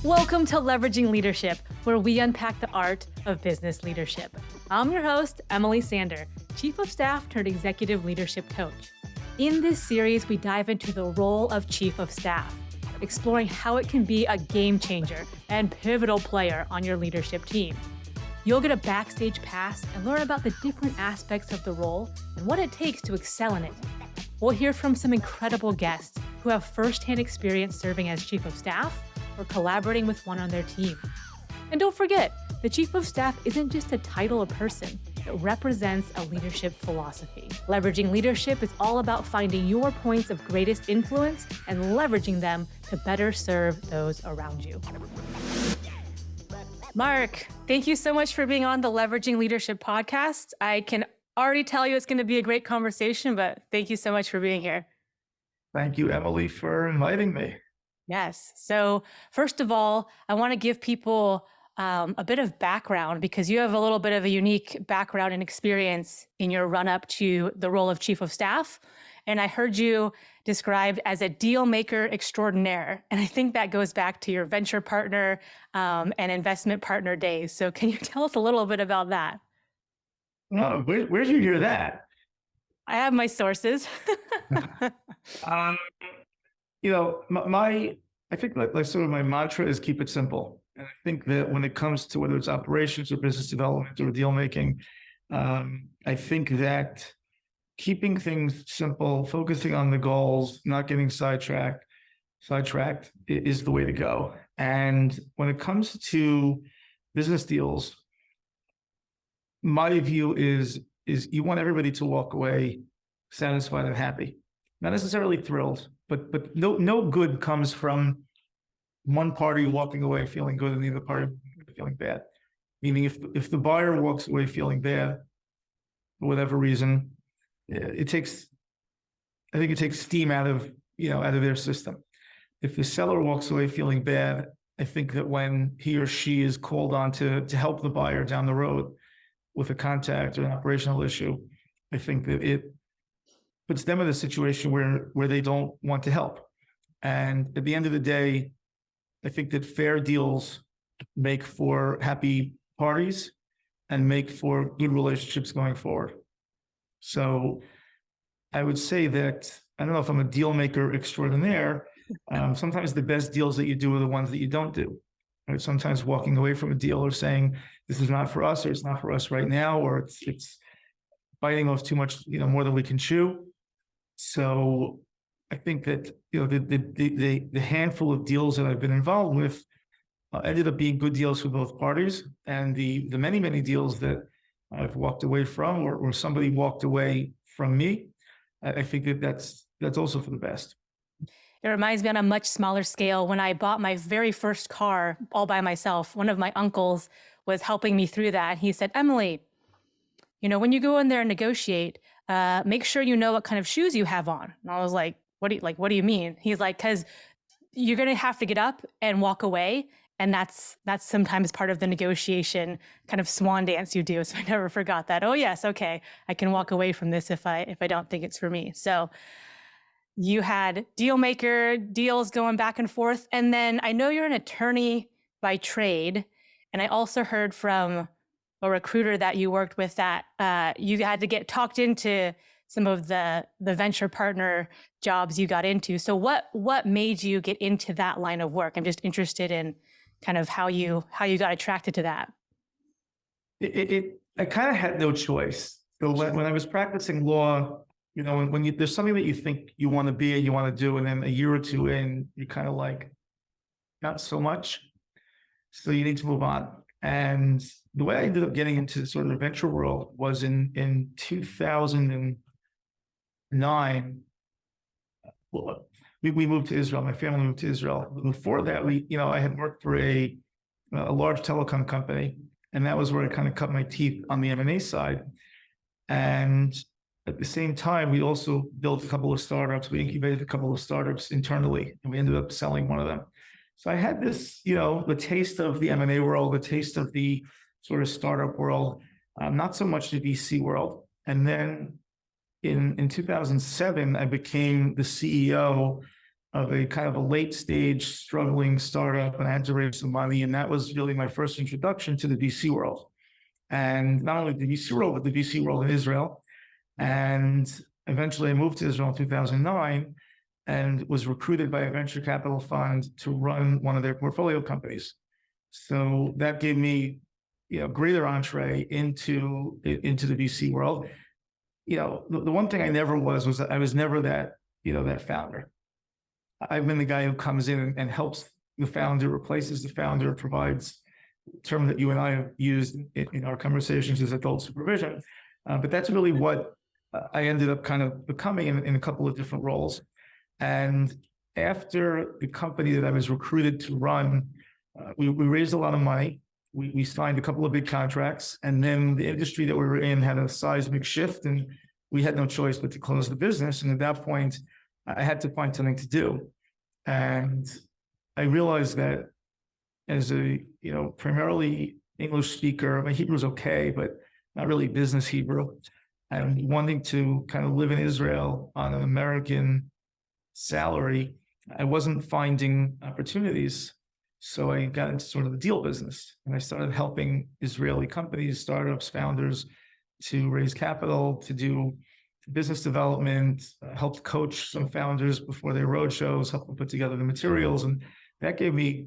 Welcome to Leveraging Leadership, where we unpack the art of business leadership. I'm your host, Emily Sander, Chief of Staff turned Executive Leadership Coach. In this series, we dive into the role of Chief of Staff, exploring how it can be a game changer and pivotal player on your leadership team. You'll get a backstage pass and learn about the different aspects of the role and what it takes to excel in it. We'll hear from some incredible guests who have firsthand experience serving as Chief of Staff or collaborating with one on their team. And don't forget, the Chief of Staff isn't just a title or person, it represents a leadership philosophy. Leveraging Leadership is all about finding your points of greatest influence and leveraging them to better serve those around you. Marc, thank you so much for being on the Leveraging Leadership podcast. I can already tell you it's going to be a great conversation, but thank you so much for being here. Thank you, Emily, for inviting me. Yes. So first of all, I want to give people a bit of background because you have a little bit of a unique background and experience in your run up to the role of Chief of Staff. And I heard you described as a deal maker extraordinaire. And I think that goes back to your venture partner and investment partner days. So can you tell us a little bit about that? Oh, where did you hear that? I have my sources. I think like sort of my mantra is keep it simple. And I think that when it comes to whether it's operations or business development or deal making, I think that keeping things simple, focusing on the goals, not getting sidetracked is the way to go. And when it comes to business deals, my view is you want everybody to walk away satisfied and happy, not necessarily thrilled, but no good comes from one party walking away feeling good and the other party feeling bad. Meaning if the buyer walks away feeling bad for whatever reason, I think it takes steam out of their system. If the seller walks away feeling bad, I think that when he or she is called on to help the buyer down the road with a contact or an operational issue, I think that it puts them in a situation where they don't want to help. And at the end of the day, I think that fair deals make for happy parties and make for good relationships going forward. So I would say that, I don't know if I'm a deal maker extraordinaire. Sometimes the best deals that you do are the ones that you don't do. Right? Sometimes walking away from a deal or saying, this is not for us, or it's not for us right now, or it's biting off too much, more than we can chew. So I think that, the handful of deals that I've been involved with ended up being good deals for both parties. And the many, many deals that I've walked away from or somebody walked away from me, I think that that's also for the best. It reminds me on a much smaller scale. When I bought my very first car all by myself, one of my uncles was helping me through that. He said, Emily, when you go in there and negotiate, make sure you know what kind of shoes you have on. And I was like, what do you mean? He's like, because you're going to have to get up and walk away. And that's sometimes part of the negotiation kind of swan dance you do. So I never forgot that. Oh yes. Okay. I can walk away from this if I don't think it's for me. So you had deal maker deals going back and forth. And then I know you're an attorney by trade. And I also heard from a recruiter that you worked with that you had to get talked into some of the venture partner jobs you got into. So what made you get into that line of work? I'm just interested in kind of how you got attracted to that. I kind of had no choice. So when I was practicing law, when there's something that you think you want to be and you want to do, and then a year or two in, you're kind of like, not so much. So you need to move on. And the way I ended up getting into sort of the venture world was in 2009. Well, we moved to Israel. My family moved to Israel. Before that, I had worked for a large telecom company, and that was where I kind of cut my teeth on the M&A side. And at the same time, we also built a couple of startups. We incubated a couple of startups internally, and we ended up selling one of them. So I had this, the taste of the M&A world, the taste of the sort of startup world, not so much the VC world. And then in 2007, I became the CEO of a kind of a late stage struggling startup, and I had to raise some money. And that was really my first introduction to the VC world. And not only the VC world, but the VC world in Israel. And eventually I moved to Israel in 2009 and was recruited by a venture capital fund to run one of their portfolio companies. So that gave me, greater entree into the VC world. The one thing I never was that I was never that, that founder. I've been the guy who comes in and helps the founder, replaces the founder, provides a term that you and I have used in our conversations as adult supervision. But that's really what I ended up kind of becoming in a couple of different roles. And after the company that I was recruited to run, we raised a lot of money. We signed a couple of big contracts, and then the industry that we were in had a seismic shift, and we had no choice but to close the business. And at that point, I had to find something to do. And I realized that as a, primarily English speaker, my Hebrew is okay, but not really business Hebrew, and wanting to kind of live in Israel on an American salary, I wasn't finding opportunities. So I got into sort of the deal business, and I started helping Israeli companies, startups, founders to raise capital, to do business development, helped coach some founders before their roadshows, helped them put together the materials. And that gave me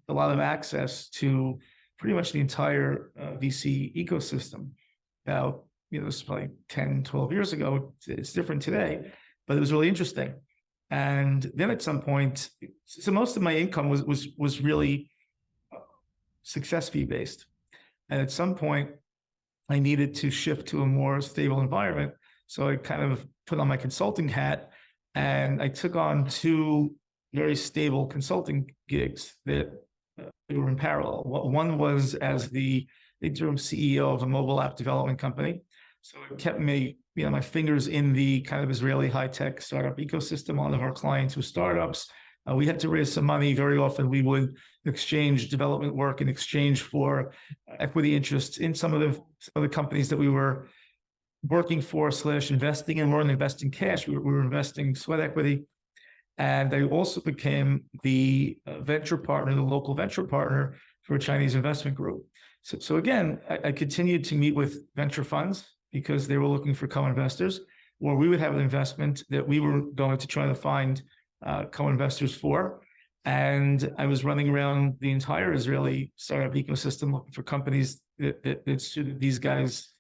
a lot of access to pretty much the entire VC ecosystem. Now, this was probably 10, 12 years ago. It's different today, but it was really interesting. And then at some point, so most of my income was really success fee based. And at some point, I needed to shift to a more stable environment. So I kind of put on my consulting hat, and I took on two very stable consulting gigs that were in parallel. One was as the interim CEO of a mobile app development company. So it kept me, my fingers in the kind of Israeli high-tech startup ecosystem. A lot of our clients were startups. We had to raise some money. Very often we would exchange development work in exchange for equity interests in some of the companies that we were working for / investing in. We weren't investing cash. We were investing sweat equity. And I also became the venture partner, the local venture partner for a Chinese investment group. So again, I continued to meet with venture funds because they were looking for co-investors, or we would have an investment that we were going to try to find co-investors for. And I was running around the entire Israeli startup ecosystem looking for companies that suited these guys'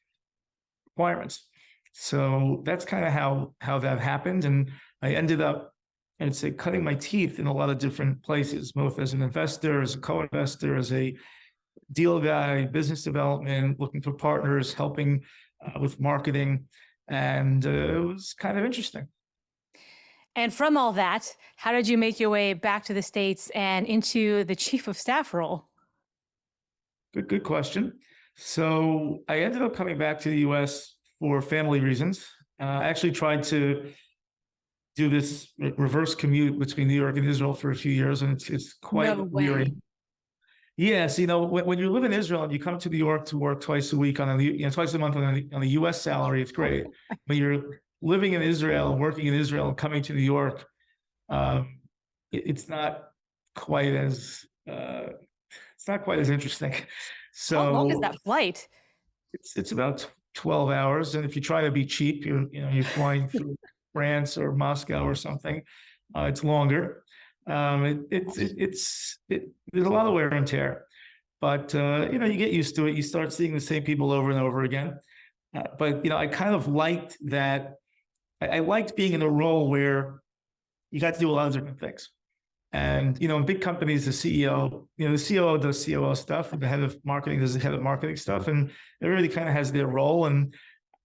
requirements. So that's kind of how that happened. And I ended up, I'd say, cutting my teeth in a lot of different places, both as an investor, as a co-investor, as a deal guy, business development, looking for partners, helping with marketing. And it was kind of interesting. And from all that, how did you make your way back to the States and into the chief of staff role? Good question. So I ended up coming back to the US for family reasons. I actually tried to do this reverse commute between New York and Israel for a few years, and it's quite weary. Yes, when you live in Israel and you come to New York to work twice a week twice a month on a U.S. salary, it's great. When you're living in Israel, working in Israel, and coming to New York, it's not quite as interesting. So how long is that flight? It's about 12 hours, and if you try to be cheap, you're flying through France or Moscow or something. It's longer. There's a lot of wear and tear, but you get used to it. You start seeing the same people over and over again. But I kind of liked that. I liked being in a role where you got to do a lot of different things. And in big companies, the CEO, the COO does COO stuff, and the head of marketing does the head of marketing stuff, and everybody kind of has their role. And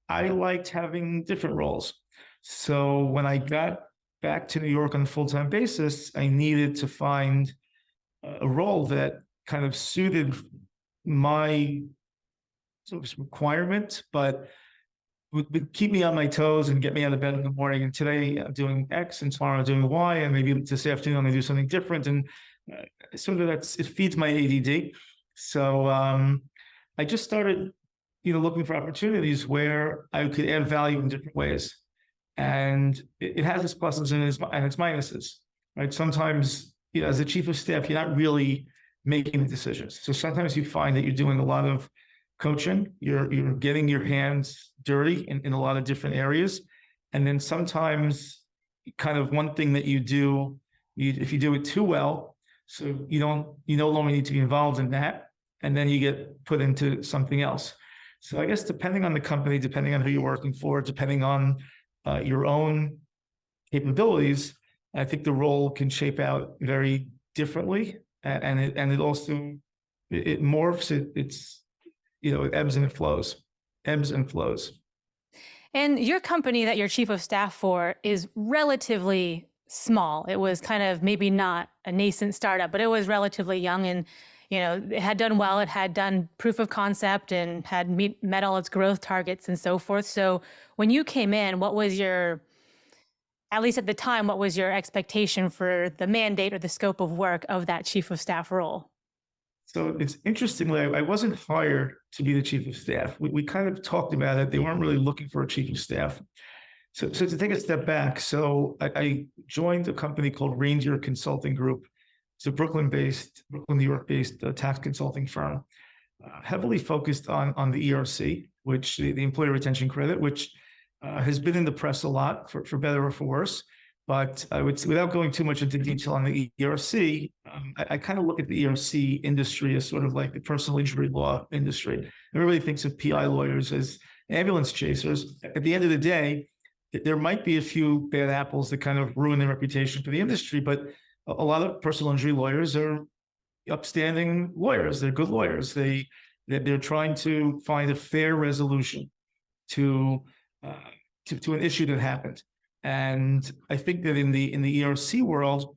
I liked having different roles. So when I got back to New York on a full-time basis, I needed to find a role that kind of suited my sort of requirement, but would keep me on my toes and get me out of bed in the morning. And today I'm doing X, and tomorrow I'm doing Y, and maybe this afternoon I'm going to do something different. And sort of it feeds my ADD. So I just started, looking for opportunities where I could add value in different ways. And it has its pluses and its minuses. right? Sometimes, as a chief of staff, you're not really making the decisions. So sometimes you find that you're doing a lot of coaching, you're getting your hands dirty in a lot of different areas. And then sometimes kind of one thing that you do, if you do it too well, so you no longer need to be involved in that, and then you get put into something else. So I guess depending on the company, depending on who you're working for, depending on your own capabilities, I think the role can shape out very differently, and it also it morphs. It's it ebbs and it flows, ebbs and flows. And your company that you're chief of staff for is relatively small. It was kind of maybe not a nascent startup, but it was relatively young, and it had done well. It had done proof of concept and had met all its growth targets and so forth. So when you came in, what was your, at least at the time, what was your expectation for the mandate or the scope of work of that chief of staff role? So it's interestingly, I wasn't hired to be the chief of staff. We kind of talked about it. They weren't really looking for a chief of staff. So to take a step back, so I joined a company called Reindeer Consulting Group. It's a Brooklyn, New York-based tax consulting firm, heavily focused on the ERC, which the Employee Retention Credit, which has been in the press a lot for better or for worse. But I would, without going too much into detail on the ERC, I kind of look at the ERC industry as sort of like the personal injury law industry. Everybody thinks of PI lawyers as ambulance chasers. At the end of the day, there might be a few bad apples that kind of ruin their reputation for the industry, but a lot of personal injury lawyers are upstanding lawyers. They're good lawyers. They're trying to find a fair resolution to an issue that happened. And I think that in the ERC world,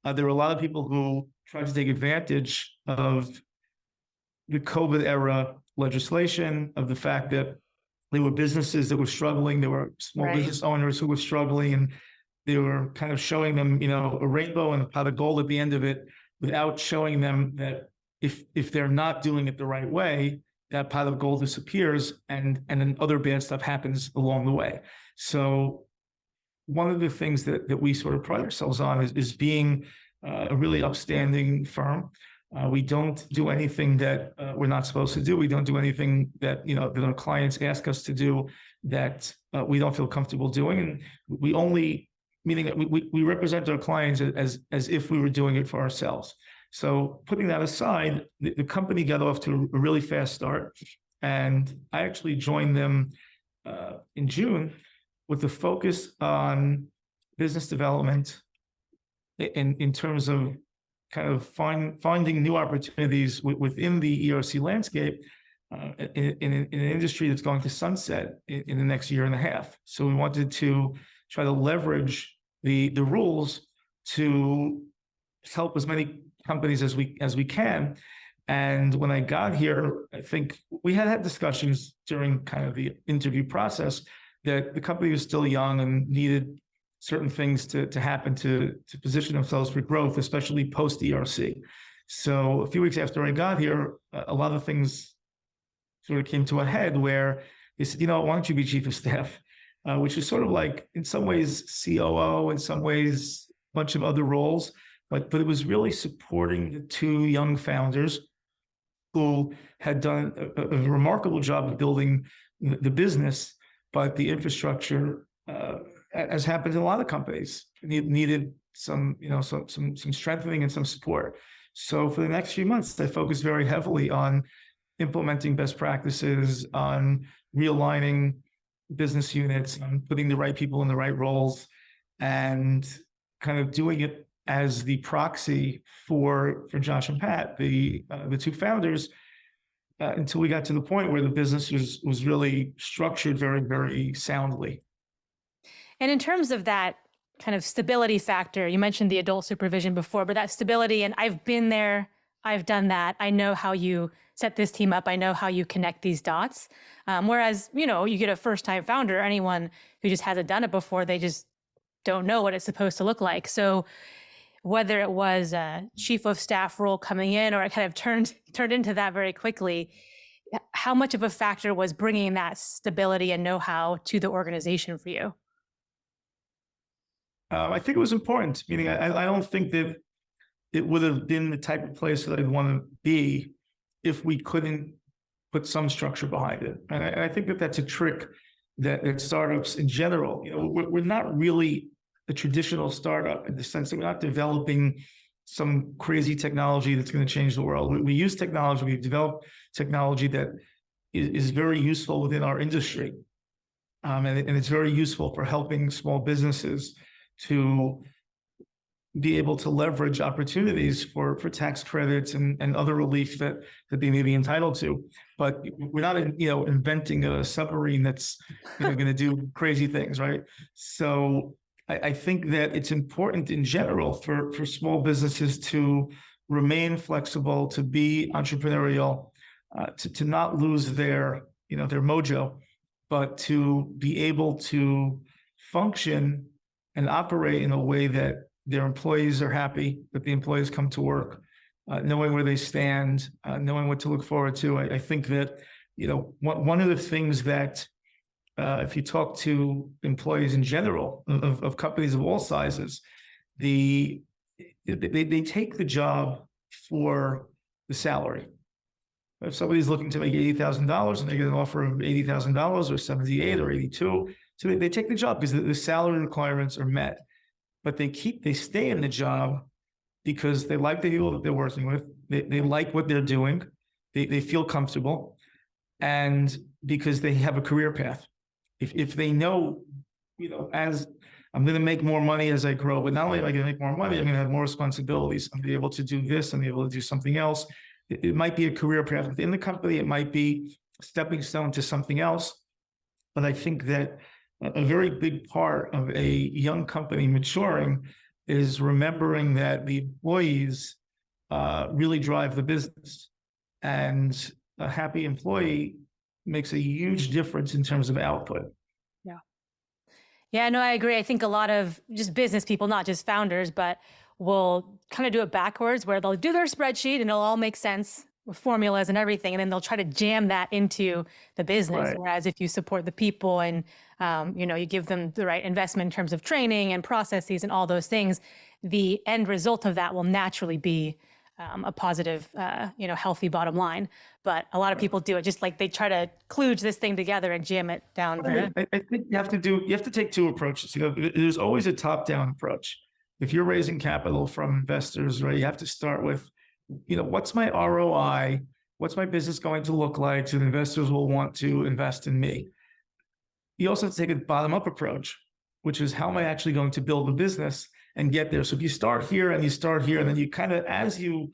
there are a lot of people who try to take advantage of the COVID era legislation, of the fact that there were businesses that were struggling, there were small business owners who were struggling, and they were kind of showing them, a rainbow and a pot of gold at the end of it, without showing them that if they're not doing it the right way, that pot of gold disappears, and then other bad stuff happens along the way. So one of the things that we sort of pride ourselves on is being a really upstanding firm. We don't do anything that we're not supposed to do. We don't do anything that that our clients ask us to do that we don't feel comfortable doing. And we only, meaning that we represent our clients as if we were doing it for ourselves. So putting that aside, the company got off to a really fast start, and I actually joined them in June with a focus on business development in terms of kind of finding new opportunities within the ERC landscape in an industry that's going to sunset in the next year and a half. So we wanted to try to leverage the rules to help as many companies as we can. And when I got here, I think we had discussions during kind of the interview process that the company was still young and needed certain things to happen to position themselves for growth, especially post ERC. So a few weeks after I got here, a lot of things sort of came to a head where they said, why don't you be chief of staff? Which is sort of like, in some ways, COO, in some ways, a bunch of other roles. But it was really supporting the two young founders who had done a remarkable job of building the business, but the infrastructure, as happens in a lot of companies, needed some strengthening and some support. So for the next few months, I focused very heavily on implementing best practices, on realigning business units, on putting the right people in the right roles, and kind of doing it as the proxy for Josh and Pat, the two founders, until we got to the point where the business was really structured very, very soundly. And in terms of that kind of stability factor, you mentioned the adult supervision before, but that stability, and I've been there, I've done that. I know how you set this team up. I know how you connect these dots. Whereas, you get a first-time founder, anyone who just hasn't done it before, they just don't know what it's supposed to look like. So whether it was a chief of staff role coming in, or it kind of turned into that very quickly, how much of a factor was bringing that stability and know-how to the organization for you? I think it was important, meaning I don't think that it would have been the type of place that I'd want to be if we couldn't put some structure behind it. And I think that that's a trick that startups in general, we're not really a traditional startup in the sense that we're not developing some crazy technology that's going to change the world. We use technology, we've developed technology that is very useful within our industry. And it's very useful for helping small businesses to be able to leverage opportunities for tax credits and other relief that they may be entitled to. But we're not, inventing a submarine that's going to do crazy things, right? So I think that it's important in general for small businesses to remain flexible, to be entrepreneurial, to not lose their mojo, but to be able to function and operate in a way that their employees are happy, that the employees come to work, knowing where they stand, knowing what to look forward to. I think that, one of the things that if you talk to employees in general of companies of all sizes, they take the job for the salary. If somebody's looking to make $80,000 and they get an offer of $80,000 or 78 or 82, so they take the job because the salary requirements are met. But they stay in the job because they like the people that they're working with. They like what they're doing. They feel comfortable, and because they have a career path. If they know, as I'm going to make more money as I grow, but not only am I going to make more money, I'm going to have more responsibilities. I'm going to be able to do this. I'm going to be able to do something else. It might be a career path within the company. It might be a stepping stone to something else. But I think that a very big part of a young company maturing is remembering that the employees really drive the business, and a happy employee makes a huge difference in terms of output. Yeah. Yeah, no, I agree. I think a lot of just business people, not just founders, but will kind of do it backwards, where they'll do their spreadsheet and it'll all make sense with formulas and everything, and then they'll try to jam that into the business. Right. Whereas if you support the people and you give them the right investment in terms of training and processes and all those things, the end result of that will naturally be a positive, healthy bottom line. But a lot of people do it just like they try to kludge this thing together and jam it down. I think you have to take two approaches. There's always a top-down approach. If you're raising capital from investors, right, you have to start with, what's my ROI? What's my business going to look like so the investors will want to invest in me? You also have to take a bottom-up approach, which is how am I actually going to build the business and get there? So if you start here and you start here, and then you as you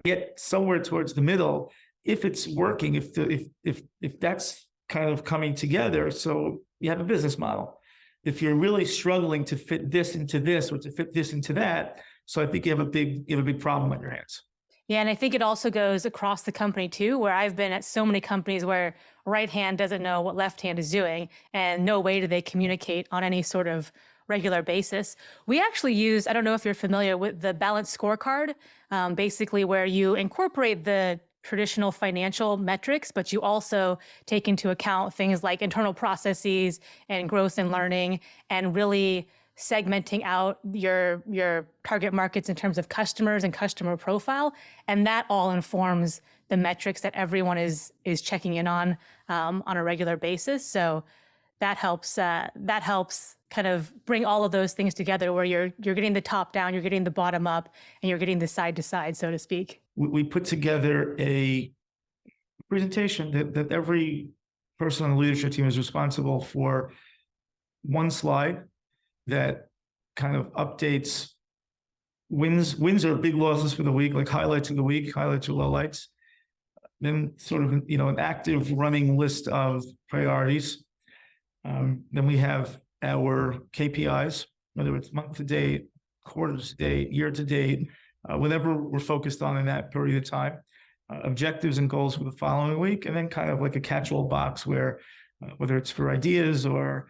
get somewhere towards the middle, if it's working, if that's kind of coming together, so you have a business model. If you're really struggling to fit this into this or to fit this into that, so I think you have a big problem on your hands. Yeah, and I think it also goes across the company too, where I've been at so many companies where right hand doesn't know what left hand is doing, and no way do they communicate on any sort of regular basis. We actually use, I don't know if you're familiar with the balanced scorecard, basically where you incorporate the traditional financial metrics, but you also take into account things like internal processes and growth and learning, and really segmenting out your target markets in terms of customers and customer profile. And that all informs the metrics that everyone is checking in on a regular basis. So that helps kind of bring all of those things together, where you're getting the top down, you're getting the bottom up, and you're getting the side to side, so to speak. We put together a presentation that every person on the leadership team is responsible for one slide that kind of updates wins or big losses for the week, like highlights of the week, highlights or lowlights. Then sort of, an active running list of priorities. Then we have our KPIs, whether it's month to date, quarter to date, year to date, whatever we're focused on in that period of time, objectives and goals for the following week, and then kind of like a catch-all box where, whether it's for ideas or,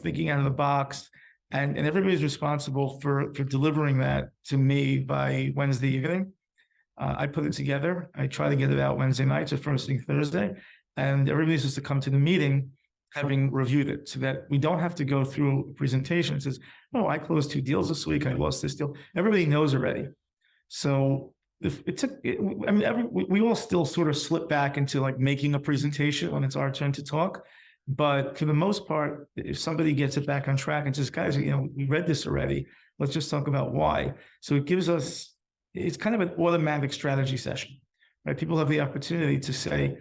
thinking out of the box, and everybody's responsible for delivering that to me by Wednesday evening. I put it together. I try to get it out Wednesday nights or first thing Thursday, and everybody's supposed to come to the meeting having reviewed it, so that we don't have to go through a presentation that says, oh, I closed 2 deals this week, I lost this deal. Everybody knows already. So if it took, I mean, we all still sort of slip back into like making a presentation when it's our turn to talk. But for the most part, if somebody gets it back on track and says, guys, we read this already, let's just talk about why. So it gives us, it's kind of an automatic strategy session, right? People have the opportunity to say,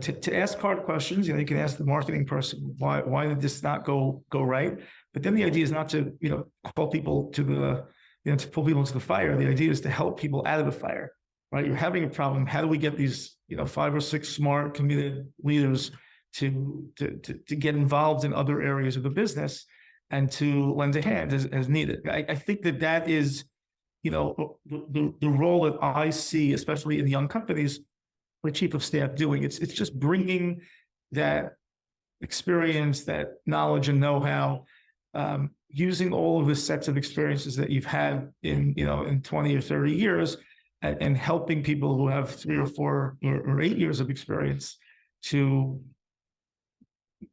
to ask hard questions. You can ask the marketing person, why did this not go right? But then the idea is not to, call people to the, to pull people into the fire. The idea is to help people out of the fire, right? You're having a problem. How do we get these, 5 or 6 smart, committed leaders to get involved in other areas of the business and to lend a hand as needed? I think that is, the role that I see, especially in young companies, the chief of staff doing. It's just bringing that experience, that knowledge and know-how, using all of the sets of experiences that you've had in 20 or 30 years, and helping people who have 3 or 4 or 8 years of experience to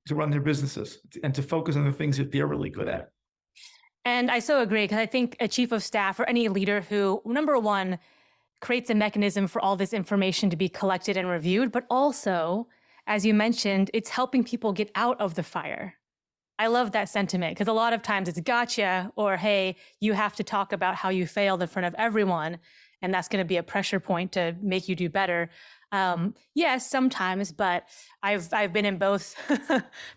run their businesses and to focus on the things that they're really good at. And I so agree, because I think a chief of staff or any leader who, number one, creates a mechanism for all this information to be collected and reviewed, but also, as you mentioned, it's helping people get out of the fire. I love that sentiment, because a lot of times it's gotcha, or hey, you have to talk about how you failed in front of everyone, and that's going to be a pressure point to make you do better. Yes, sometimes, but I've been in both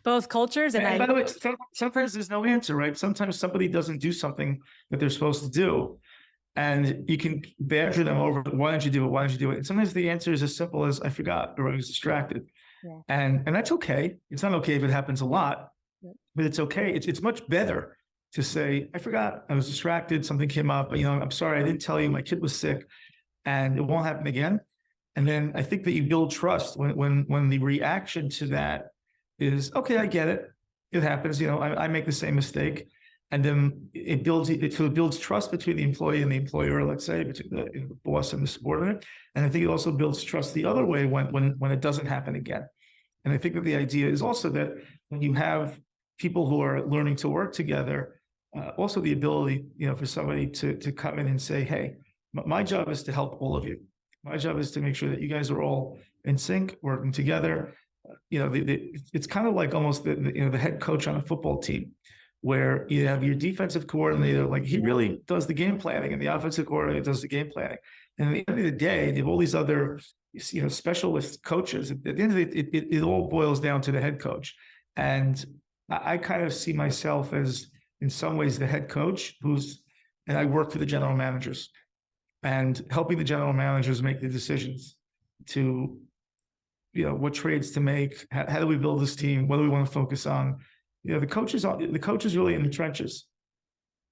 both cultures, and by the way, sometimes there's no answer, right? Sometimes somebody doesn't do something that they're supposed to do, and you can badger them over, why don't you do it? Why don't you do it? And sometimes the answer is as simple as I forgot, or I was distracted. Yeah. And that's okay. It's not okay if it happens a lot, but it's okay. It's much better to say, I forgot, I was distracted, something came up, I'm sorry, I didn't tell you, my kid was sick, and it won't happen again. And then I think that you build trust when the reaction to that is, okay, I get it. It happens. I make the same mistake. And then it builds trust between the employee and the employer, let's say, between the boss and the subordinate. And I think it also builds trust the other way when it doesn't happen again. And I think that the idea is also that when you have people who are learning to work together, also the ability, for somebody to come in and say, hey, my job is to help all of you. My job is to make sure that you guys are all in sync, working together. It's kind of like almost the head coach on a football team, where you have your defensive coordinator, like he really does the game planning, and the offensive coordinator does the game planning. And at the end of the day, they have all these other, specialist coaches. At the end of it all boils down to the head coach. And I kind of see myself as, in some ways, the head coach and I work for the general managers, and helping the general managers make the decisions to, what trades to make, how do we build this team, what do we want to focus on. The coach is really in the trenches,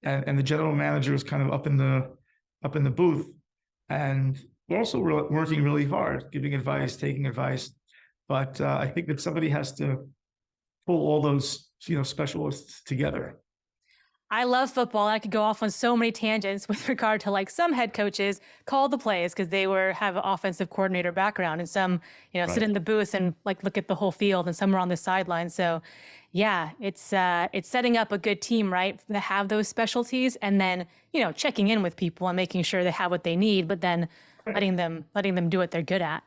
and the general manager is kind of up in the booth, and we're also working really hard, giving advice, taking advice. But I think that somebody has to pull all those, specialists together. I love football. I could go off on so many tangents with regard to like some head coaches call the plays because they have an offensive coordinator background, and some, right, sit in the booth and like look at the whole field, and some are on the sideline. So yeah, it's setting up a good team, right? To have those specialties, and then, checking in with people and making sure they have what they need, but then letting them do what they're good at.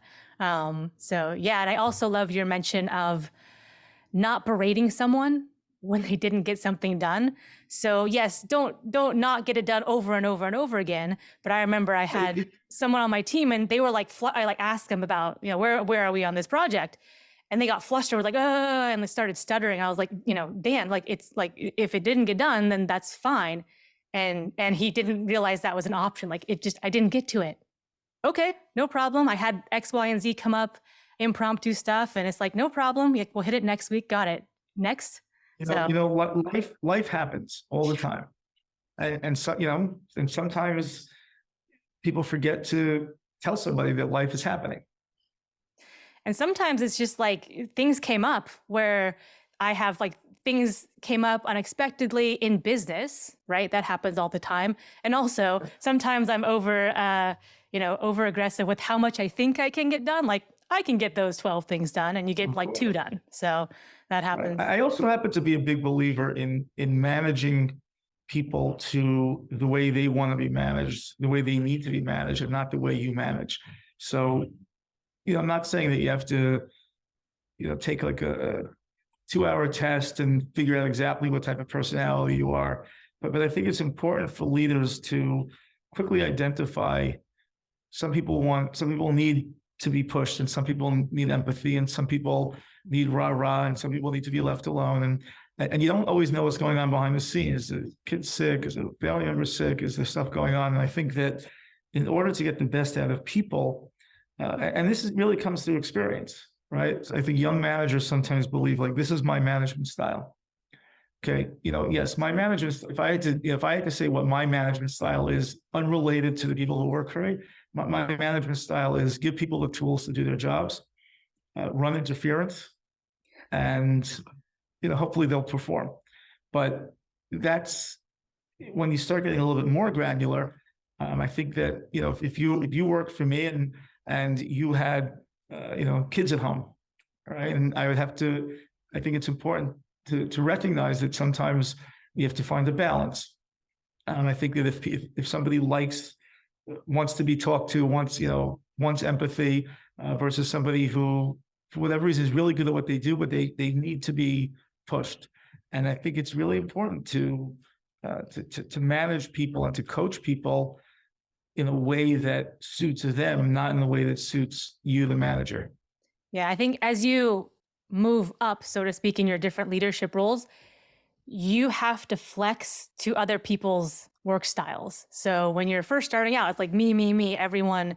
So yeah. And I also love your mention of not berating someone when they didn't get something done. So yes, don't not get it done over and over and over again. But I remember I had someone on my team, and they were like, I like asked them about, where are we on this project? And they got flustered, like, and they started stuttering. I was like, Dan, like, it's like, if it didn't get done, then that's fine. And he didn't realize that was an option. Like, I didn't get to it. Okay, no problem. I had X, Y, and Z come up, impromptu stuff. And it's like, no problem. We'll hit it next week. Got it. Next. Life happens all the time. And so, and sometimes people forget to tell somebody that life is happening. And sometimes it's just like things came up where I have like things came up unexpectedly in business, right? That happens all the time. And also sometimes I'm over aggressive with how much I think I can get done. Like I can get those 12 things done, and you get Of like 2 course. done. So that Right. happens. I also happen to be a big believer in managing people to the way they want to be managed, the way they need to be managed, and not the way you manage. So, I'm not saying that you have to, take like a 2-hour test and figure out exactly what type of personality you are. But I think it's important for leaders to quickly identify some people need to be pushed, and some people need empathy, and some people need rah-rah, and some people need to be left alone. And you don't always know what's going on behind the scenes. Is the kid sick? Is the family member sick? Is there stuff going on? And I think that in order to get the best out of people, and really comes through experience, right? So I think young managers sometimes believe like, this is my management style. Okay, yes, my management. If I had to say what my management style is, unrelated to the people who work for me, my management style is give people the tools to do their jobs, run interference, and hopefully they'll perform. But that's when you start getting a little bit more granular. I think that if you work for me and you had kids at home, right, and I think it's important to recognize that sometimes you have to find a balance. And I think that if somebody wants to be talked to, wants empathy, versus somebody who, for whatever reason, is really good at what they do, but they need to be pushed. And I think it's really important to manage people and to coach people in a way that suits them, not in a way that suits you, the manager. Yeah, I think as you move up, so to speak, in your different leadership roles, you have to flex to other people's work styles. So when you're first starting out, it's like me, everyone,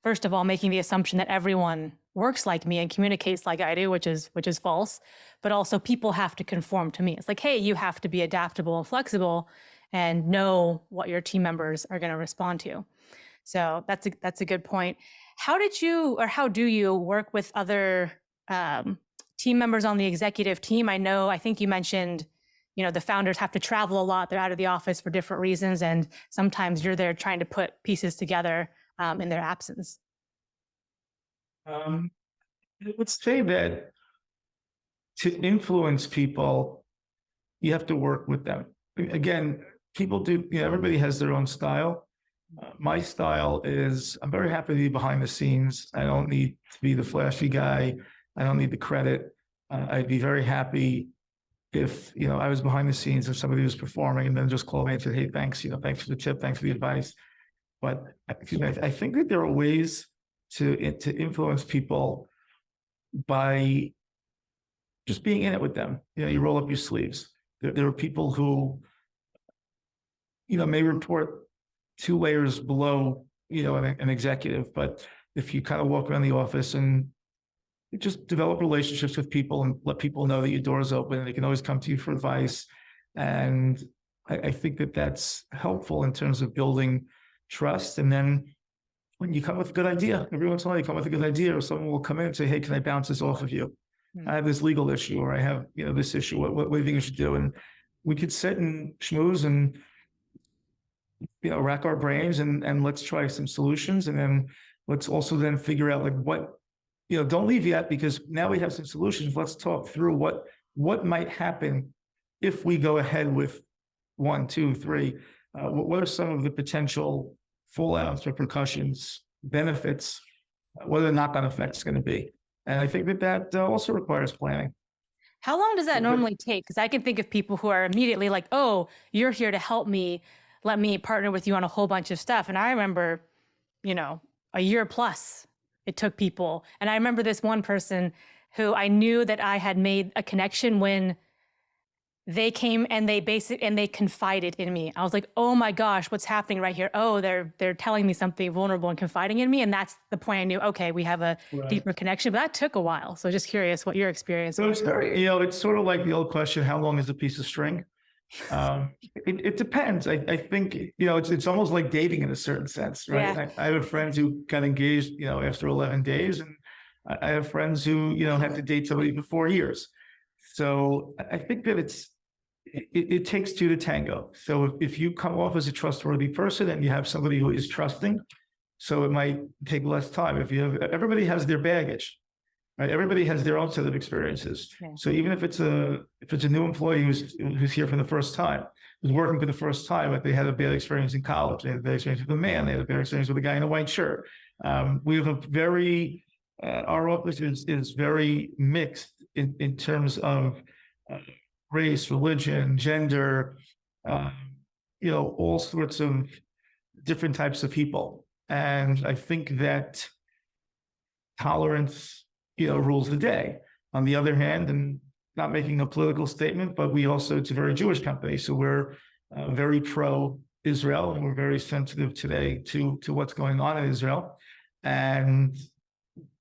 first of all, making the assumption that everyone works like me and communicates like I do, which is false. But also people have to conform to me. It's like, hey, you have to be adaptable and flexible and know what your team members are going to respond to. So that's a good point. How do you work with other team members on the executive team? I think you mentioned, the founders have to travel a lot. They're out of the office for different reasons. And sometimes you're there trying to put pieces together in their absence. I would say that to influence people, you have to work with them. Again, people do, everybody has their own style. My style is I'm very happy to be behind the scenes. I don't need to be the flashy guy. I don't need the credit. I'd be very happy if, I was behind the scenes and somebody was performing and then just called me and said, hey, thanks, thanks for the tip, thanks for the advice. But I think that there are ways to influence people by just being in it with them. You roll up your sleeves. There are people who, may report 2 layers below, an executive. But if you kind of walk around the office and just develop relationships with people and let people know that your door is open and they can always come to you for advice. And I think that that's helpful in terms of building trust. And then when you come with a good idea, every once in a while you come with a good idea, or someone will come in and say, hey, can I bounce this off of you? I have this legal issue, or I have, this issue. What do you think I should do? And we could sit and schmooze and, rack our brains and let's try some solutions. And then let's also then figure out like what, don't leave yet, because now we have some solutions. Let's talk through what might happen if we go ahead with 1, 2, 3. What are some of the potential fallouts, repercussions, benefits? What are the knock-on effects going to be? And I think that also requires planning. How long does that normally take? Because I can think of people who are immediately like, oh, you're here to help me. Let me partner with you on a whole bunch of stuff. And I remember, a year plus it took people. And I remember this one person who I knew that I had made a connection when they came and they confided in me. I was like, oh my gosh, what's happening right here? Oh, they're telling me something vulnerable and confiding in me. And that's the point I knew, okay, we have a deeper connection, but that took a while. So just curious what your experience was. It's very, it's sort of like the old question, how long is a piece of string? It depends. I think, it's almost like dating in a certain sense, right? Yeah. I have friends who got engaged, after 11 days, and I have friends who, have to date somebody for 4 years. So I think that it takes 2 to tango. So if you come off as a trustworthy person and you have somebody who is trusting, So it might take less time. Everybody has their baggage, right? Everybody has their own set of experiences. Yeah. So even if it's a new employee who's here for the first time, who's working for the first time, but they had a bad experience in college, they had a bad experience with a man, they had a bad experience with a guy in a white shirt. We have a very our office is very mixed in terms of race, religion, gender, all sorts of different types of people. And I think that tolerance, rules the day. On the other hand, and not making a political statement, but it's a very Jewish company. So we're very pro-Israel, and we're very sensitive today to what's going on in Israel. And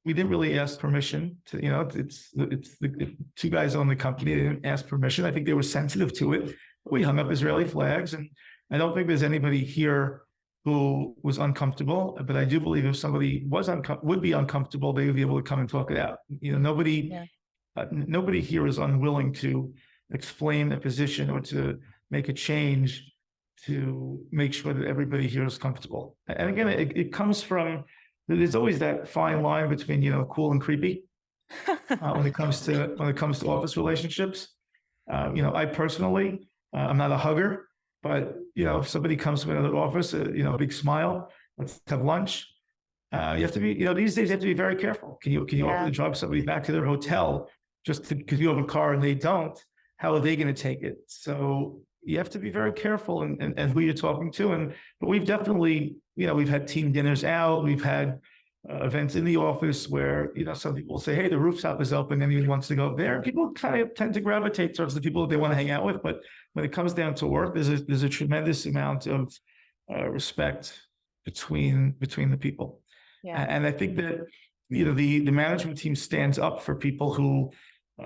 we didn't really ask permission to, it's the two guys own the company. They didn't ask permission. I think they were sensitive to it. We hung up Israeli flags, and I don't think there's anybody here who was uncomfortable, but I do believe if somebody would be uncomfortable, they would be able to come and talk it out. Nobody here is unwilling to explain a position or to make a change to make sure that everybody here is comfortable. And again, it comes from, there's always that fine line between, cool and creepy when it comes to office relationships. I personally, I'm not a hugger, but if somebody comes from another office, a big smile, let's have lunch. You have to be, these days you have to be very careful. Can you offer to drive somebody back to their hotel just because you have a car and they don't? How are they going to take it? So you have to be very careful and who you're talking to. But we've definitely, we've had team dinners out. We've had events in the office where, some people say, hey, the rooftop is open. Anyone wants to go there. People kind of tend to gravitate towards the people that they want to hang out with. But when it comes down to work, there's a tremendous amount of respect between the people. Yeah. And I think that, the management team stands up for people who,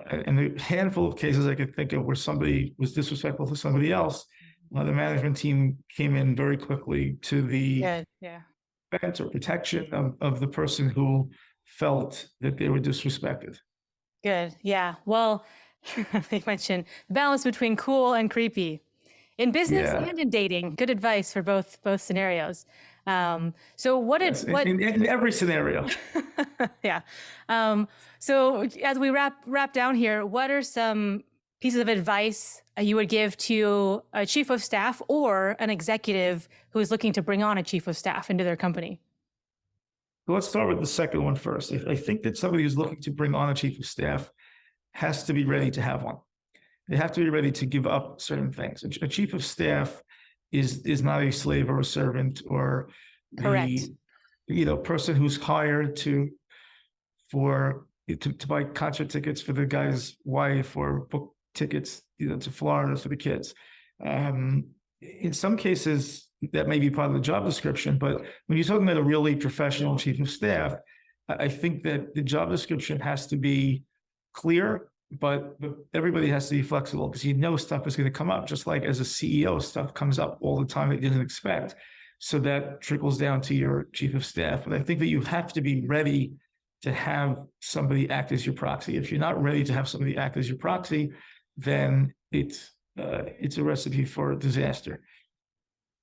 and a handful of cases I could think of where somebody was disrespectful to somebody else, the management team came in very quickly to the defense or protection of the person who felt that they were disrespected. Good. Yeah. Well, they mentioned the balance between cool and creepy in business and in dating. Good advice for both scenarios. So in every scenario. Yeah. So as we wrap down here, what are some pieces of advice you would give to a chief of staff or an executive who is looking to bring on a chief of staff into their company? Well, let's start with the second one first. I think that somebody who's looking to bring on a chief of staff has to be ready to have one. They have to be ready to give up certain things. A chief of staff is not a slave or a servant or Correct. the person who's hired to buy concert tickets for the guy's wife or book tickets to Florida for the kids. In some cases, that may be part of the job description, but when you're talking about a really professional chief of staff, I think that the job description has to be clear, but everybody has to be flexible because stuff is going to come up, just like as a CEO, stuff comes up all the time that you didn't expect. So that trickles down to your chief of staff. But I think that you have to be ready to have somebody act as your proxy. If you're not ready to have somebody act as your proxy, then it's a recipe for disaster.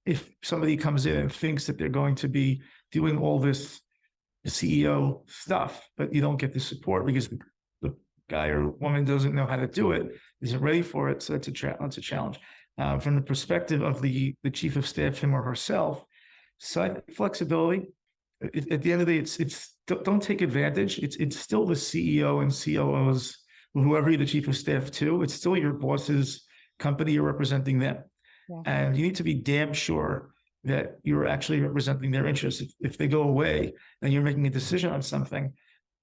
If somebody comes in and thinks that they're going to be doing all this CEO stuff, but you don't get the support because the guy or woman doesn't know how to do it, isn't ready for it, so that's a challenge. From the perspective of the chief of staff, him or herself, side flexibility. At the end of the day, it's don't take advantage. It's still the CEO and COOs, whoever you're the chief of staff to. It's still your boss's company. You're representing them, and you need to be damn sure that you're actually representing their interests. If they go away and you're making a decision on something,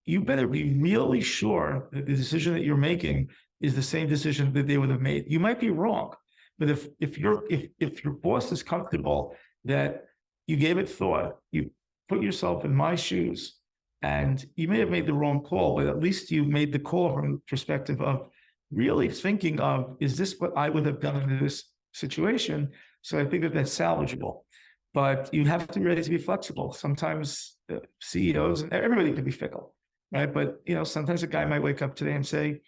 you better be really sure that the decision that you're making is the same decision that they would have made. You might be wrong, but if your boss is comfortable that you gave it thought, you put yourself in my shoes, and you may have made the wrong call, but at least you made the call from the perspective of really thinking of, is this what I would have done in this situation? So I think that that's salvageable, but you have to be ready to be flexible. Sometimes CEOs and everybody can be fickle, right? But sometimes a guy might wake up today and say,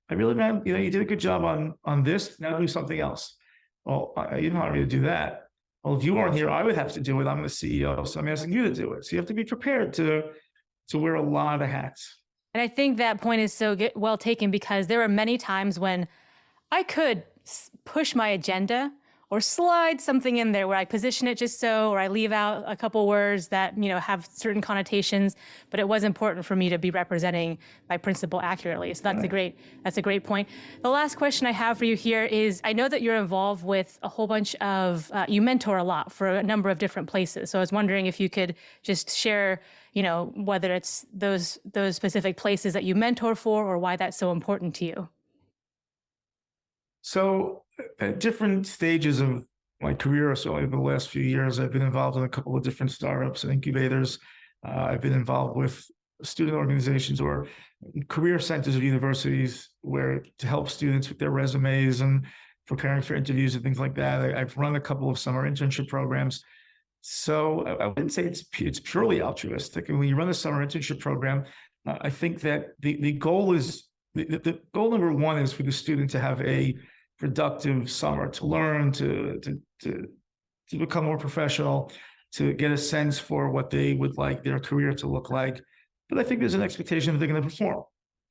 I really, man, you did a good job on this. Now do something else. Well, you don't want me to do that. well, if you aren't here, I would have to do it. I'm the CEO, so I'm asking you to do it. So you have to be prepared to wear a lot of hats. And I think that point is so well taken, because there are many times when I could push my agenda or slide something in there where I position it just so, or I leave out a couple words that, have certain connotations, but it was important for me to be representing my principal accurately. So that's a great point. The last question I have for you here is, I know that you're involved with a whole bunch of, you mentor a lot for a number of different places. So I was wondering if you could just share, whether it's those specific places that you mentor for, or why that's so important to you. So at different stages of my career, so over the last few years, I've been involved in a couple of different startups and incubators. I've been involved with student organizations or career centers of universities to help students with their resumes and preparing for interviews and things like that. I've run a couple of summer internship programs. So I wouldn't say it's purely altruistic. And when you run a summer internship program, I think that the goal is, the goal number one is for the student to have a productive summer, to learn, to become more professional, to get a sense for what they would like their career to look like. But I think there's an expectation that they're going to perform.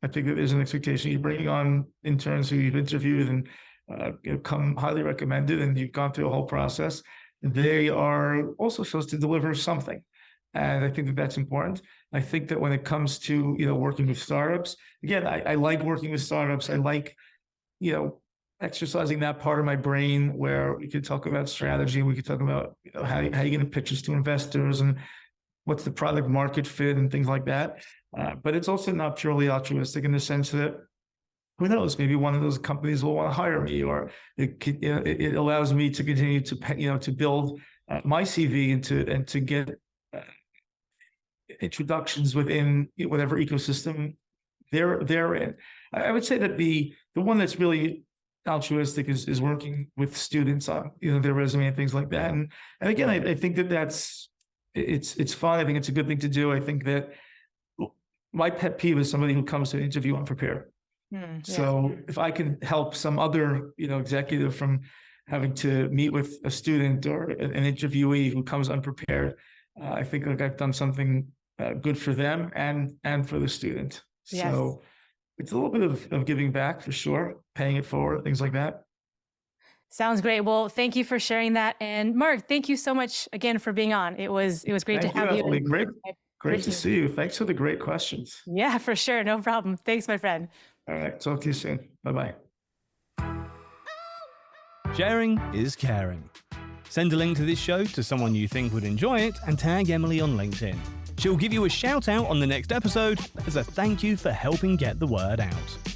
I think that there's an expectation you're bringing on interns who you've interviewed and come highly recommended, and you've gone through a whole process. They are also supposed to deliver something. And I think that that's important. I think that when it comes to, working with startups, again, I like working with startups. I like, exercising that part of my brain where we could talk about strategy. We could talk about how you're going to pitch this to investors and what's the product market fit and things like that. But it's also not purely altruistic in the sense that, who knows, maybe one of those companies will want to hire me, or it allows me to continue to to build my CV and to get introductions within whatever ecosystem they're in. I would say that the one that's really altruistic is working with students on their resume and things like that. And again, I think it's fun. I think it's a good thing to do. I think that my pet peeve is somebody who comes to an interview unprepared. So if I can help some other executive from having to meet with a student or an interviewee who comes unprepared, I think like I've done something good for them and for the student. Yes. So it's a little bit of giving back for sure, paying it forward, things like that. Sounds great. Well, thank you for sharing that. And Marc, thank you so much again for being on. It was great to have you. Great to see you. Thanks for the great questions. Yeah, for sure. No problem. Thanks, my friend. All right. Talk to you soon. Bye-bye. Sharing is caring. Send a link to this show to someone you think would enjoy it and tag Emily on LinkedIn. She'll give you a shout out on the next episode as a thank you for helping get the word out.